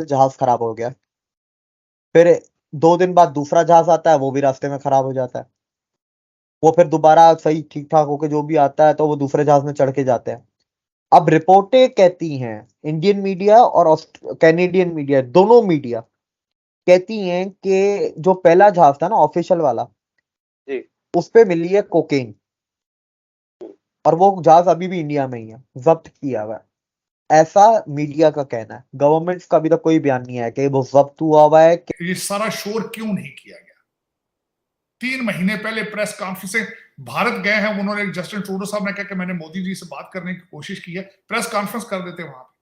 जहाज खराब हो गया। फिर 2 दिन बाद दूसरा जहाज आता है, वो भी रास्ते में खराब हो जाता है। वो फिर दोबारा सही ठीक ठाक होके जो भी आता है तो वो दूसरे जहाज में चढ़ के जाते हैं। अब रिपोर्टें कहती हैं, इंडियन मीडिया और कैनेडियन मीडिया, दोनों मीडिया कहती हैं कि जो पहला जहाज था ना ऑफिशियल वाला, जी। उस पे मिली है कोकेन, और वो जहाज अभी भी इंडिया में ही है, जब्त किया हुआ है। ऐसा मीडिया का कहना है। गवर्नमेंट का अभी तक कोई बयान नहीं आया कि वो जब्त हुआ हुआ है। ये सारा शोर क्यों नहीं किया गया? 3 महीने पहले प्रेस कॉन्फ्रेंस भारत गए हैं, उन्होंने जस्टिन ट्रूडो साहब ने कहा कि मैंने मोदी जी से बात करने की कोशिश की है, प्रेस कॉन्फ्रेंस कर देते वहां पे।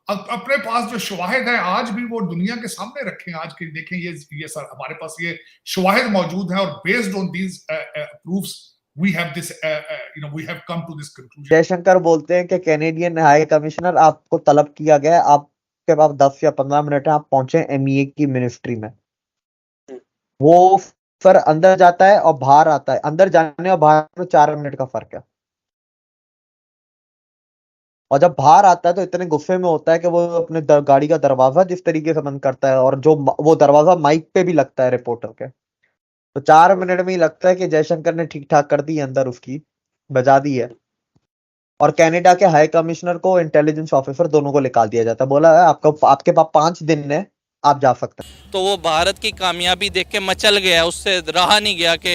अब अपने पास जो शवाहिद है आज भी वो दुनिया के सामने रखें। आज के देखें, ये सर हमारे पास ये शवाहिद मौजूद है, और based on these proofs we have this we have come to this conclusion. Jaishankar बोलते हैं कि कैनेडियन हाई कमिश्नर, आपको तलब किया गया है, आपके पास 10 या 15 मिनट है, आप पहुंचे एमईए की मिनिस्ट्री में। वो फिर अंदर जाता है और बाहर आता है। अंदर जाने और बाहर में 4 मिनट का फर्क है। और जब बाहर आता है तो इतने गुस्से में होता है कि वो अपने गाड़ी का दरवाजा जिस तरीके से बंद करता है, और जो वो दरवाजा माइक पे भी लगता है रिपोर्टर के, तो 4 मिनट में ही लगता है कि जयशंकर ने ठीक ठाक कर दी है, अंदर उसकी बजा दी है। और कनाडा के हाई कमिश्नर को, इंटेलिजेंस ऑफिसर, दोनों को निकाल दिया जाता है। बोला है आपके पास 5 दिन है, आप जा सकते हैं। तो वो भारत की कामयाबी देख के मचल गया, उससे रहा नहीं गया कि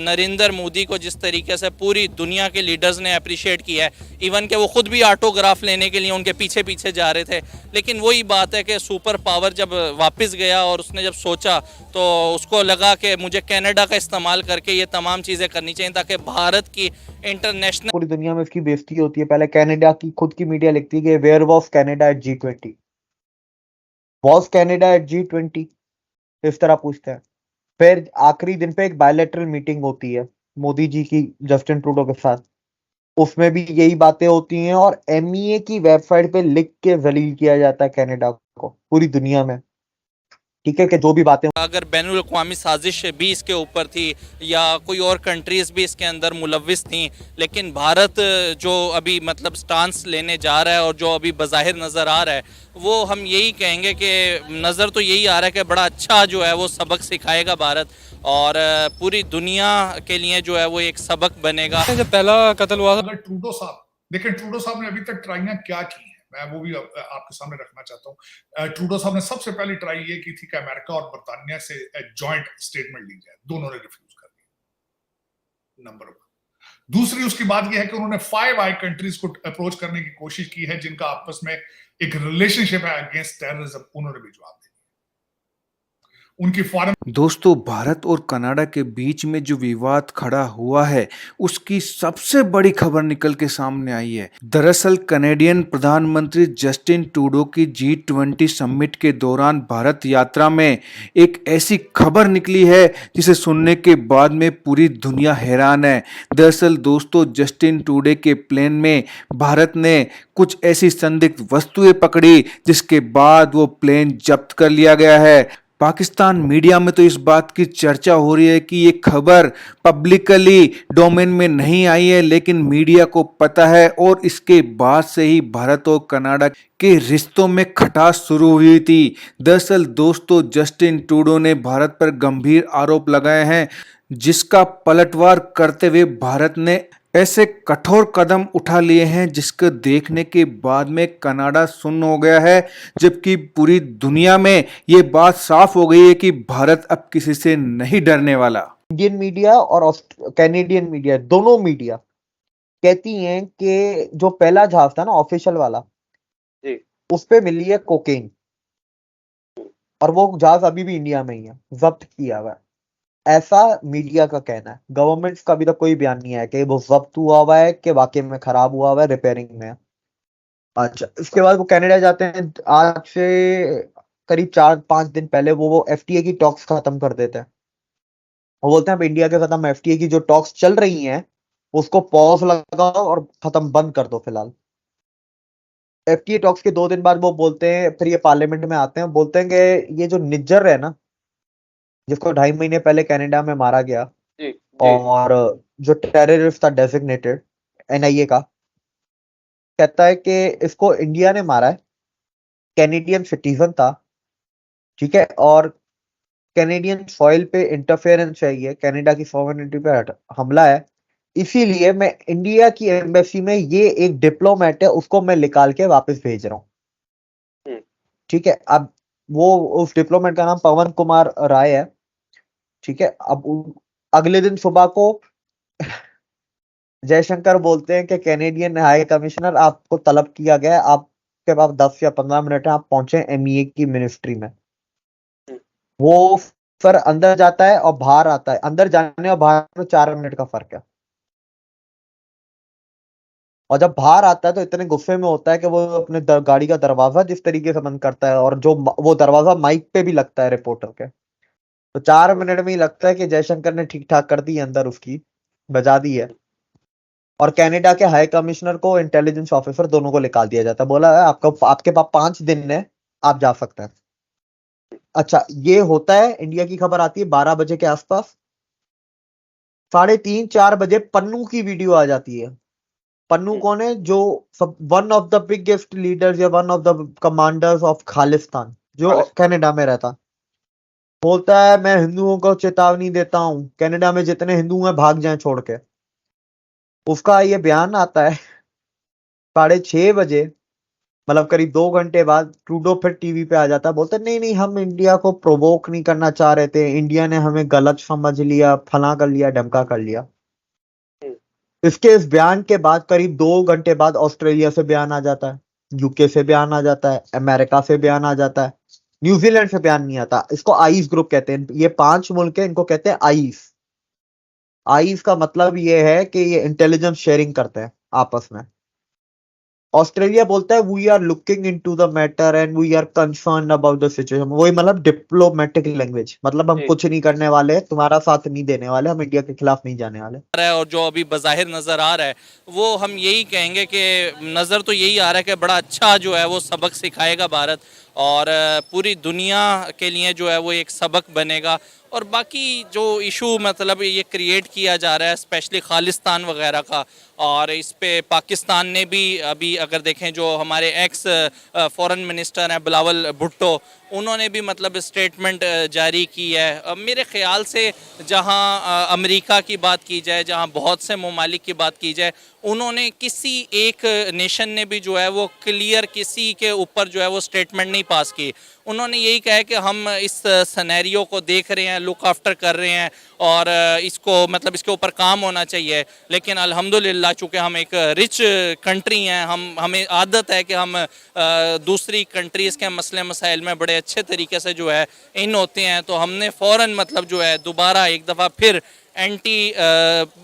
नरेंद्र मोदी को जिस तरीके से पूरी दुनिया के लीडर्स ने अप्रिशिएट किया है, इवन कि वो खुद भी ऑटोग्राफ लेने के लिए उनके पीछे पीछे जा रहे थे। लेकिन वही बात है कि सुपर पावर जब वापस गया और उसने जब सोचा तो उसको लगा कि मुझे कनाडा का इस्तेमाल करके ये तमाम चीज़ें करनी चाहिए ताकि भारत की इंटरनेशनल, पूरी दुनिया में इसकी बेइज्जती होती है। पहले कनाडा की खुद की मीडिया लिखती है कि where was Canada at G20, was Canada at G20, इस तरह पूछते हैं। फिर आखिरी दिन पे एक बायलैटरल मीटिंग होती है मोदी जी की जस्टिन ट्रूडो के साथ, उसमें भी यही बातें होती हैं, और एमईए की वेबसाइट पे लिख के जलील किया जाता है कनाडा को पूरी दुनिया में। ठीक है कि जो भी बातें, अगर बैनुल अक़वामी साजिश भी इसके ऊपर थी या कोई और कंट्रीज़ भी इसके अंदर मुलविस थी, लेकिन भारत जो अभी मतलब स्टांस लेने जा रहा है और जो अभी बज़ाहिर नज़र आ रहा है, वो हम यही कहेंगे कि नज़र तो यही आ रहा है कि बड़ा अच्छा जो है वो सबक सिखाएगा भारत, और पूरी दुनिया के लिए जो है वो एक सबक बनेगा। जब पहला कत्ल हुआ था, अगर ट्रूडो साहब देखें, ट्रूडो साहब ने अभी तक ट्राइयां क्या की हैं, मैं वो भी आपके सामने रखना चाहता हूँ। ट्रूडो साहब ने सबसे पहली ट्राई ये की थी कि अमेरिका और बरतानिया से जॉइंट स्टेटमेंट ली जाए, दोनों ने रिफ्यूज कर दिया, नंबर 1। दूसरी उसकी बात यह है कि उन्होंने 5 आई कंट्रीज को अप्रोच करने की कोशिश की है जिनका आपस में एक रिलेशनशिप है अगेंस्ट टेररिज्म, उन्होंने भी जवाब दिया। उनकी फॉरेन दोस्तों, भारत और कनाडा के बीच में जो विवाद खड़ा हुआ है उसकी सबसे बड़ी खबर निकल के सामने आई है। दरअसल कनेडियन प्रधानमंत्री जस्टिन ट्रूडो की G20 समिट के दौरान भारत यात्रा में एक ऐसी खबर निकली है जिसे सुनने के बाद में पूरी दुनिया हैरान है। दरअसल दोस्तों, जस्टिन ट्रूडो के प्लेन में भारत ने कुछ ऐसी संदिग्ध वस्तुएं पकड़ी जिसके बाद वो प्लेन जब्त कर लिया गया है। पाकिस्तान मीडिया में तो इस बात की चर्चा हो रही है कि ये खबर पब्लिकली डोमेन में नहीं आई है, लेकिन मीडिया को पता है, और इसके बाद से ही भारत और कनाडा के रिश्तों में खटास शुरू हुई थी। दरअसल दोस्तों, जस्टिन ट्रूडो ने भारत पर गंभीर आरोप लगाए हैं, जिसका पलटवार करते हुए भारत ने ऐसे कठोर कदम उठा लिए हैं जिसको देखने के बाद में कनाडा सुन्न हो गया है, जबकि पूरी दुनिया में ये बात साफ हो गई है कि भारत अब किसी से नहीं डरने वाला। इंडियन मीडिया और कैनेडियन मीडिया, दोनों मीडिया कहती हैं कि जो पहला जहाज था ना ऑफिशियल वाला, जी। उस पे मिली है कोकेन, और वो जहाज अभी भी इंडिया में ही है, जब्त किया हुआ है। ऐसा मीडिया का कहना है। गवर्नमेंट का अभी तक कोई बयान नहीं आया कि वो जब्त हुआ है कि वाकई में खराब हुआ है, रिपेयरिंग में है। अच्छा, इसके बाद वो कनाडा जाते हैं। आज से करीब 4-5 दिन पहले वो एफटीए की टॉक्स खत्म कर देते हैं। वो बोलते हैं अब इंडिया के खत्म, एफटीए की जो टॉक्स चल रही हैं उसको पॉज लगाओ और खत्म, बंद कर दो फिलहाल। एफटीए टॉक्स के 2 दिन बाद वो बोलते हैं, फिर ये पार्लियामेंट में आते हैं, बोलते हैं कि ये जो निज्जर है ना, जिसको 2.5 महीने पहले कनाडा में मारा गया, जी, जी। और जो टेररिस्ट था डेजिग्नेटेड एनआईए का, कहता है कि इसको इंडिया ने मारा है, कैनेडियन सिटीजन था, ठीक है, और कैनेडियन सॉइल पे इंटरफेरेंस चाहिए, कनाडा की सॉवरेनिटी पे हमला है, इसीलिए मैं इंडिया की एम्बेसी में ये एक डिप्लोमेट है उसको मैं निकाल के वापस भेज रहा हूँ। हम्म, ठीक है, अब वो उस डिप्लोमेट का नाम पवन कुमार राय है, ठीक है। अब अगले दिन सुबह को जयशंकर बोलते हैं कि कैनेडियन हाई कमिश्नर आपको तलब किया गया है, आपके पास 10 या 15 मिनट है, आप पहुंचे एमईए की मिनिस्ट्री में। वो फिर अंदर जाता है और बाहर आता है, अंदर जाने और बाहर में 4 मिनट का फर्क है। और जब बाहर आता है तो इतने गुस्से में होता है कि वो अपने गाड़ी का दरवाजा जिस तरीके से बंद करता है, और जो वो दरवाजा माइक पे भी लगता है रिपोर्टर के, तो 4 मिनट में ही लगता है कि जयशंकर ने ठीक ठाक कर दी है, अंदर उसकी बजा दी है। और कनाडा के हाई कमिश्नर को, इंटेलिजेंस ऑफिसर, दोनों को निकाल दिया जाता है, बोला है आपका आपके पास 5 दिन है, आप जा सकते हैं। अच्छा, ये होता है, इंडिया की खबर आती है 12 बजे के आसपास। 3:30-4 बजे पन्नू की वीडियो आ जाती है। पन्नू कौन है? जो सब one of the biggest leaders या one of the commanders of Khalistan, जो कनाडा में रहता, बोलता है मैं हिंदुओं को चेतावनी देता हूं, कनाडा में जितने हिंदू हैं भाग जाएं छोड़ के। उसका ये बयान आता है 6:30 बजे, मतलब करीब 2 घंटे बाद ट्रूडो फिर टीवी पे आ जाता है, बोलते नहीं नहीं हम इंडिया को प्रोवोक नहीं करना चाह रहे थे, इंडिया ने हमें गलत समझ लिया, फला कर लिया, ढमका कर लिया। इसके इस बयान के बाद करीब 2 घंटे बाद ऑस्ट्रेलिया से बयान आ जाता है, यूके से बयान आ जाता है, अमेरिका से बयान आ जाता है, न्यूजीलैंड से बयान नहीं आता। इसको आईस ग्रुप कहते हैं, ये 5 मुल्क है, इनको कहते हैं आईस। आईस का मतलब ये है कि ये इंटेलिजेंस शेयरिंग करते हैं आपस में। ऑस्ट्रेलिया बोलता है we are looking into the matter and we are concern about the situation, वही मतलब डिप्लोमेटिक लैंग्वेज, मतलब हम जी, कुछ नहीं करने वाले, तुम्हारा साथ नहीं देने वाले, हम इंडिया के खिलाफ नहीं जाने वाले। रहा है और जो अभी बज़ाहिर नज़र आ रहा है वो हम यही कहेंगे कि नज़र तो यही आ रहा है कि बड़ा अच्छा जो है वो सबक सिखाएगा भारत, और पूरी दुनिया के लिए जो है वो एक सबक बनेगा। और बाकी जो इशू मतलब ये क्रिएट किया जा रहा है स्पेशली खालिस्तान वगैरह का, और इस पे पाकिस्तान ने भी अभी अगर देखें जो हमारे एक्स फॉरेन मिनिस्टर हैं बिलावल भुट्टो, उन्होंने भी मतलब स्टेटमेंट जारी की है। मेरे ख्याल से जहां अमेरिका की बात की जाए, जहां बहुत से ममालिक की बात की जाए, उन्होंने किसी एक नेशन ने भी जो है वो क्लियर किसी के ऊपर जो है वो स्टेटमेंट नहीं पास की। उन्होंने यही कहा है कि हम इस सिनेरियो को देख रहे हैं, लुक आफ्टर कर रहे हैं, और इसको मतलब इसके ऊपर काम होना चाहिए। लेकिन अल्हम्दुलिल्लाह चूँकि हम एक रिच कंट्री हैं, हमें आदत है कि हम दूसरी कंट्रीज़ के मसले मसाइल में बड़े अच्छे तरीके से जो है इन होते हैं, तो हमने फ़ौरन मतलब जो है दोबारा एक दफ़ा फिर एंटी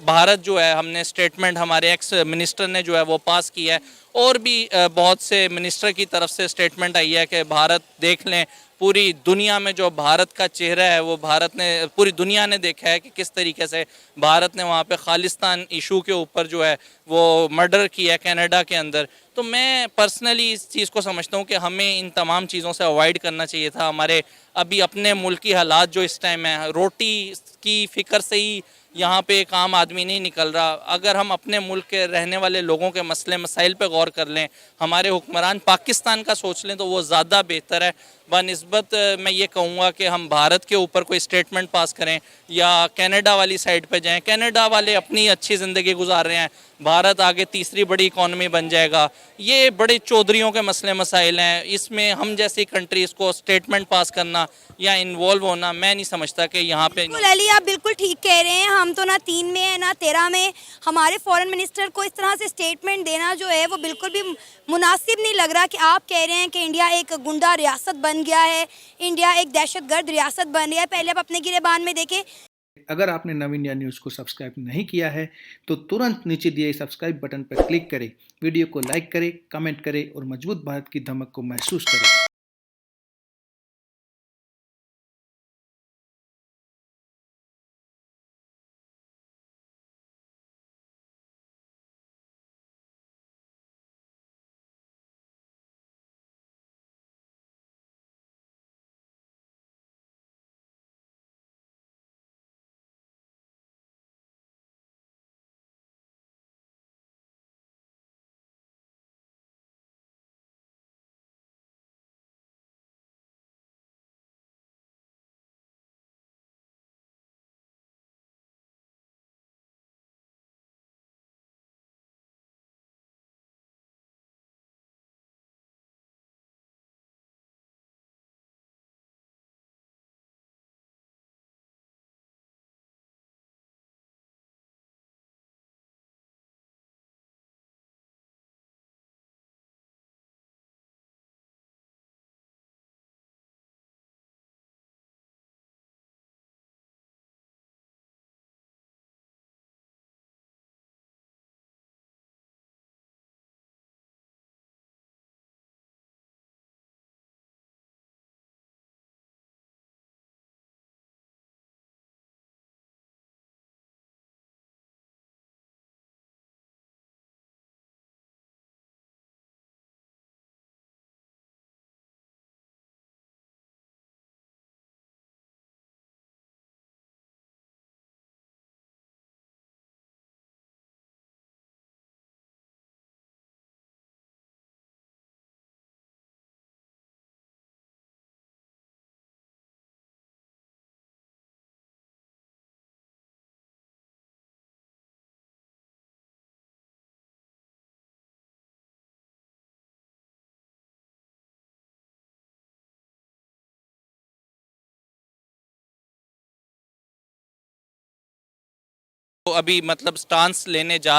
भारत जो है हमने स्टेटमेंट हमारे एक्स मिनिस्टर ने जो है वो पास किया है। और भी बहुत से मिनिस्टर की तरफ से स्टेटमेंट आई है कि भारत देख लें, पूरी दुनिया में जो भारत का चेहरा है वो भारत ने, पूरी दुनिया ने देखा है कि किस तरीके से भारत ने वहाँ पे खालिस्तान इशू के ऊपर जो है वो मर्डर किया है कनाडा के अंदर। तो मैं पर्सनली इस चीज़ को समझता हूँ कि हमें इन तमाम चीज़ों से अवॉइड करना चाहिए था। हमारे अभी अपने मुल्क की हालात जो इस टाइम है, रोटी की फ़िक्र से ही यहाँ पे एक आम आदमी नहीं निकल रहा। अगर हम अपने मुल्क के रहने वाले लोगों के मसले मसाइल पे गौर कर लें, हमारे हुक्मरान पाकिस्तान का सोच लें, तो वो ज़्यादा बेहतर है। बनिस्बत मैं ये कहूँगा कि हम भारत के ऊपर कोई स्टेटमेंट पास करें या कनाडा वाली साइड पे जाएं। कनाडा वाले अपनी अच्छी ज़िंदगी गुजार रहे हैं, भारत आगे तीसरी बड़ी इकॉनमी बन जाएगा। ये बड़े चौधरियों के मसले मसाइल हैं, इसमें हम जैसी कंट्रीज़ को स्टेटमेंट पास करना या इन्वॉल्व होना मैं नहीं समझता कि यहाँ पे। बिल्कुल अली, आप बिल्कुल ठीक कह रहे हैं। हम तो ना 3 में है ना 13 में, हमारे फॉरेन मिनिस्टर को इस तरह से स्टेटमेंट देना जो है वो बिल्कुल भी मुनासिब नहीं लग रहा। कि आप कह रहे हैं कि इंडिया एक गुंडा रियासत बन गया है, इंडिया एक दहशतगर्द रियासत बन गया है। पहले आप अपने गिरेबान में देखें। अगर आपने नव इंडिया न्यूज़ को सब्सक्राइब नहीं किया है तो तुरंत नीचे दिए सब्सक्राइब बटन पर क्लिक करें, वीडियो को लाइक करें, कमेंट करें और मजबूत भारत की धमक को महसूस करें। तो अभी मतलब स्टांस लेने जा